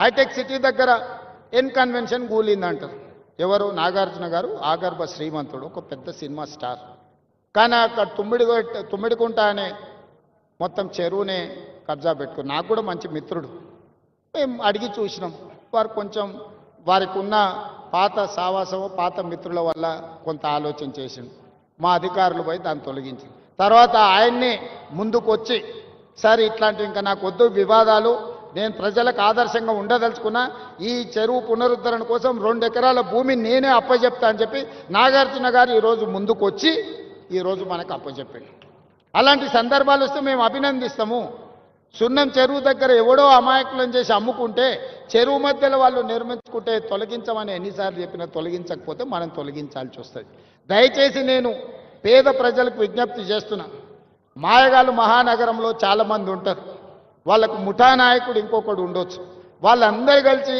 Hitech city దగ్గర N convention కూలిందంటారు. ఎవరు? నాగార్జున గారు ఆగర్భ శ్రీమంతుడు, ఒక పెద్ద సినిమా స్టార్. కానీ అక్కడ తుమ్మిడికుంట అనే మొత్తం చెరువునే కబ్జా పెట్టుకుని, నాకు కూడా మంచి మిత్రుడు. మేము అడిగి చూసినాం. వారు కొంచెం వారికి ఉన్న పాత సావాసము పాత మిత్రుల వల్ల కొంత ఆలోచన చేసిండు. మా అధికారులు పోయి దాన్ని తొలగించింది. తర్వాత ఆయన్నే ముందుకు వచ్చి, సార్ ఇట్లాంటివి ఇంకా నాకు వద్దు వివాదాలు, నేను ప్రజలకు ఆదర్శంగా ఉండదలుచుకున్నా, ఈ చెరువు పునరుద్ధరణ కోసం 2 ఎకరాల భూమిని నేనే అప్పచెప్తా అని చెప్పి నాగార్జున గారు ఈరోజు ముందుకు వచ్చి ఈరోజు మనకు అప్పచెప్పాడు. అలాంటి సందర్భాలు వస్తే మేము అభినందిస్తాము. సున్నం చెరువు దగ్గర ఎవడో అమాయకులను చేసి అమ్ముకుంటే చెరువు మధ్యలో వాళ్ళు నిర్మించుకుంటే తొలగించమని ఎన్నిసార్లు చెప్పినా తొలగించకపోతే మనం తొలగించాల్సి వస్తుంది. దయచేసి నేను పేద ప్రజలకు విజ్ఞప్తి చేస్తున్నా. మాయగాళ్ళు మహానగరంలో చాలామంది ఉంటారు. వాళ్ళకు ముఠా నాయకుడు ఇంకొకడు ఉండొచ్చు. వాళ్ళందరూ కలిసి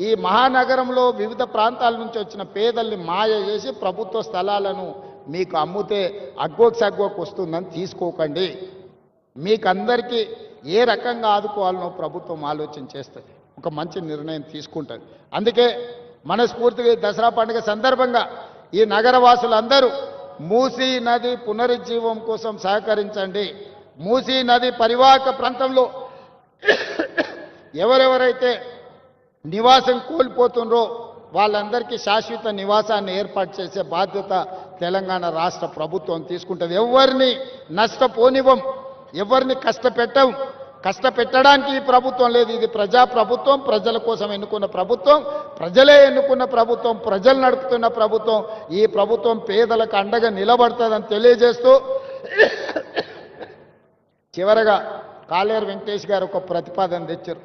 ఈ మహానగరంలో వివిధ ప్రాంతాల నుంచి వచ్చిన పేదల్ని మాయ చేసి ప్రభుత్వ స్థలాలను మీకు అమ్ముతే అగ్గోకి సగ్గోకి వస్తుందని తీసుకోకండి. మీకందరికీ ఏ రకంగా ఆదుకోవాలనో ప్రభుత్వం ఆలోచన చేస్తుంది, ఒక మంచి నిర్ణయం తీసుకుంటుంది. అందుకే మనస్ఫూర్తిగా దసరా పండుగ సందర్భంగా ఈ నగరవాసులందరూ మూసీ నది పునరుజ్జీవం కోసం సహకరించండి. మూసీ నది పరివాహక ప్రాంతంలో ఎవరెవరైతే నివాసం కోల్పోతుండ్రో వాళ్ళందరికీ శాశ్వత నివాసాన్ని ఏర్పాటు చేసే బాధ్యత తెలంగాణ రాష్ట్ర ప్రభుత్వం తీసుకుంటుంది. ఎవరిని నష్టపోనివ్వం, ఎవరిని కష్టపెట్టడానికి ఈ ప్రభుత్వం లేదు. ఇది ప్రజా ప్రభుత్వం, ప్రజల కోసం ఎన్నుకున్న ప్రభుత్వం, ప్రజలే ఎన్నుకున్న ప్రభుత్వం, ప్రజలు నడుపుతున్న ప్రభుత్వం. ఈ ప్రభుత్వం పేదలకు అండగా నిలబడుతుందని తెలియజేస్తూ చివరగా కాలేరు వెంకటేష్ గారు ఒక ప్రతిపాదన తెచ్చారు.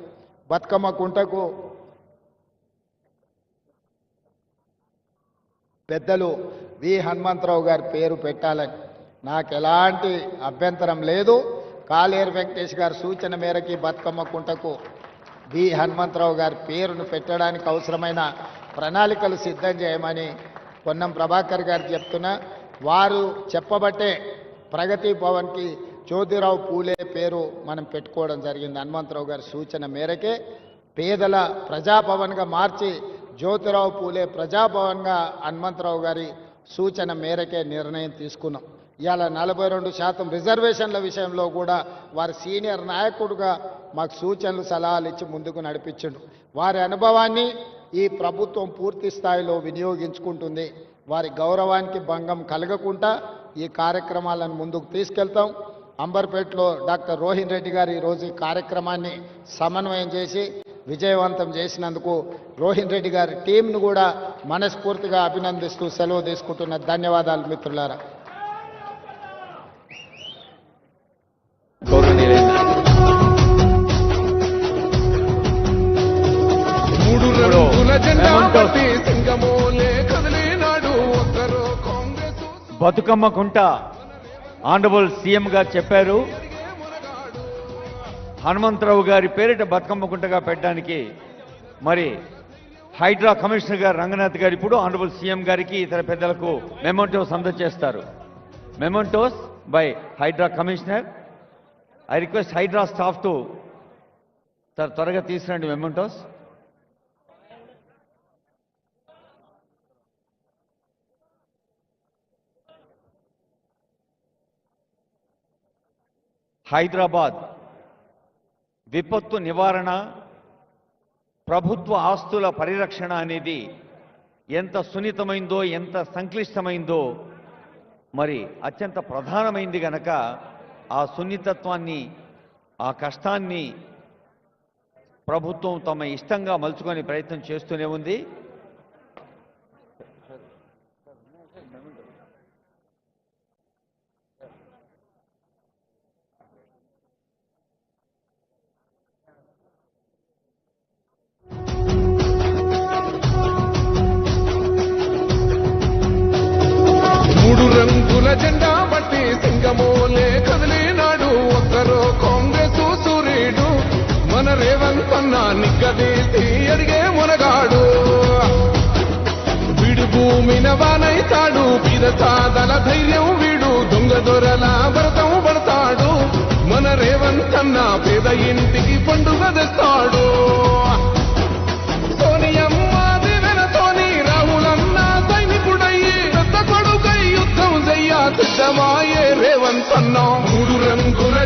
బతుకమ్మ కుంటకు పెద్దలు వి హనుమంతరావు గారి పేరు పెట్టాలని నాకు ఎలాంటి అభ్యంతరం లేదు. కాలేరు వెంకటేష్ గారి సూచన మేరకి బతుకమ్మ కుంటకు వి హనుమంతరావు గారి పేరును పెట్టడానికి అవసరమైన ప్రణాళికలు సిద్ధం చేయమని పొన్నం ప్రభాకర్ గారు చెప్తున్నా. వారు చెప్పబట్టే ప్రగతి భవన్కి జ్యోతిరావు పూలే పేరు మనం పెట్టుకోవడం జరిగింది. హనుమంతరావు గారి సూచన మేరకే పేదల ప్రజాభవన్గా మార్చి జ్యోతిరావు పూలే ప్రజాభవన్గా హనుమంతరావు గారి సూచన మేరకే నిర్ణయం తీసుకున్నాం. ఇవాళ 42% రిజర్వేషన్ల విషయంలో కూడా వారి సీనియర్ నాయకుడుగా మాకు సూచనలు సలహాలు ఇచ్చి ముందుకు నడిపించిండు. వారి అనుభవాన్ని ఈ ప్రభుత్వం పూర్తి స్థాయిలో వినియోగించుకుంటుంది. వారి గౌరవానికి భంగం కలగకుండా ఈ కార్యక్రమాలను ముందుకు తీసుకెళ్తాం. అంబర్పేటలో డాక్టర్ రోహిన్ రెడ్డి గారు ఈరోజు ఈ కార్యక్రమాన్ని సమన్వయం చేసి విజయవంతం చేసినందుకు రోహిన్ రెడ్డి గారి టీంను కూడా మనస్ఫూర్తిగా అభినందిస్తూ సెలవు తీసుకుంటున్న. ధన్యవాదాలు మిత్రులారా. బతుకమ్మ కుంట ఆనరబుల్ సీఎం గారు చెప్పారు, హనుమంతరావు గారి పేరిట బతుకమ్మ కుంటగా పెట్టడానికి మరి హైడ్రా కమిషనర్ గారు రంగనాథ్ గారు ఇప్పుడు ఆనరబుల్ సీఎం గారికి ఇతర పెద్దలకు మెమోంటోస్ అందజేస్తారు. Mementos by Hydra commissioner. I request Hydra staff to sir త్వరగా తీసుకురండి మెమోంటోస్. హైదరాబాద్ విపత్తు నివారణ, ప్రభుత్వ ఆస్తుల పరిరక్షణ అనేది ఎంత సున్నితమైందో, ఎంత సంక్లిష్టమైందో, మరి అత్యంత ప్రధానమైంది గనక ఆ సున్నితత్వాన్ని, ఆ కష్టాన్ని ప్రభుత్వం తమ ఇష్టంగా మలుచుకొని ప్రయత్నం చేస్తూనే ఉంది. జెండా బట్టి సింగమోలే కదిలినాడు ఒక్కరో కాంగ్రెస్ సూర్యుడు మన రేవంత్ అన్న నిగ్గదీసి అడిగే మునగాడు. వీడు భూమిన వానైతాడు, పీద సాదల ధైర్యం వీడు, దొంగ దొరల భరతం పడతాడు. మన రేవంత్ అన్న పేద ఇంటికి పండుగ తెస్తాడు. నిజమాయే రేవంత్ అన్నా. మూడు రంగుల